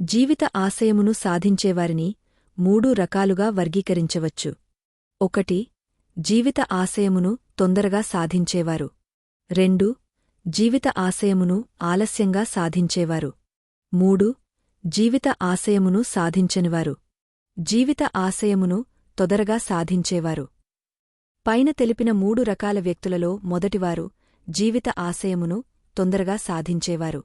జీవిత ఆశయమును సాధించేవారిని 3 రకాలుగా వర్గీకరించవచ్చు. 1. జీవిత ఆశయమును తొందరగా సాధించేవారు. 2. జీవిత ఆశయమును ఆలస్యంగా సాధించేవారు. 3. జీవిత ఆశయమును సాధించనివారు. జీవిత ఆశయమును తొందరగా సాధించేవారు. పైన తెలిపిన 3 రకాల వ్యక్తులలో మొదటివారు జీవిత ఆశయమును తొందరగా సాధించేవారు.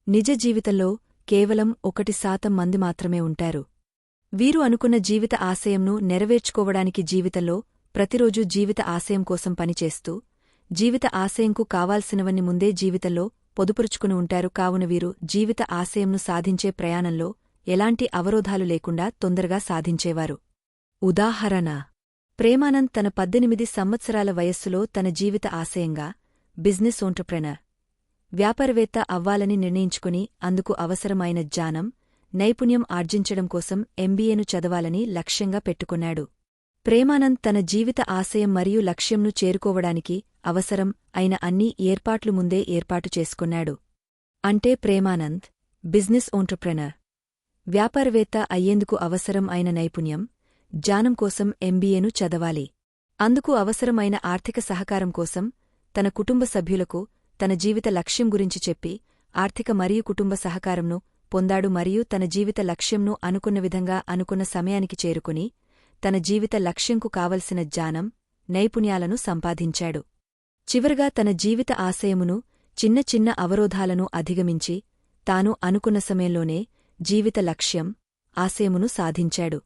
నిజ జీవితంలో కేవలం 1% మంది మాత్రమే ఉంటారు. వీరు అనుకున్న జీవిత ఆశయంను నెరవేర్చుకోవడానికి జీవితంలో ప్రతిరోజూ జీవిత ఆశయం కోసం పనిచేస్తూ, జీవిత ఆశయంకు కావాల్సినవన్ని ముందే జీవితంలో పొదుపురుచుకుని ఉంటారు. కావున వీరు జీవిత ఆశయంను సాధించే ప్రయాణంలో ఎలాంటి అవరోధాలు లేకుండా తొందరగా సాధించేవారు. ఉదాహరణ: ప్రేమానంద్ తన 18 సంవత్సరాల వయస్సులో తన జీవిత ఆశయంగా బిజినెస్ ఎంటర్‌ప్రెన్యూర్, వ్యాపారవేత్త అవ్వాలని నిర్ణయించుకుని అందుకు అవసరమైన జ్ఞానం, నైపుణ్యం ఆర్జించడం కోసం ఎంబీఏను చదవాలని లక్ష్యంగా పెట్టుకున్నాడు. ప్రేమానంద్ తన జీవిత ఆశయం మరియు లక్ష్యంను చేరుకోవడానికి అవసరం అయిన అన్ని ఏర్పాట్లు ముందే ఏర్పాటు చేసుకున్నాడు. అంటే ప్రేమానంద్ బిజినెస్ ఎంటర్‌ప్రెన్యూర్, వ్యాపారవేత్త అయ్యేందుకు అవసరం అయిన నైపుణ్యం, జ్ఞానం కోసం ఎంబీఏను చదవాలి. అందుకు అవసరమైన ఆర్థిక సహకారం కోసం తన కుటుంబ సభ్యులకు తన జీవిత లక్ష్యం గురించి చెప్పి ఆర్థిక మరియు కుటుంబ సహకారంను పొందాడు మరియు తన జీవిత లక్ష్యంను అనుకున్న విధంగా అనుకున్న సమయానికి చేరుకుని తన జీవిత లక్ష్యంకు కావలసిన జ్ఞానం, నైపుణ్యాలను సంపాదించాడు. చివరగా తన జీవిత ఆశయమును చిన్న చిన్న అవరోధాలను అధిగమించి తాను అనుకున్న సమయంలోనే జీవిత లక్ష్యం, ఆశయమును సాధించాడు.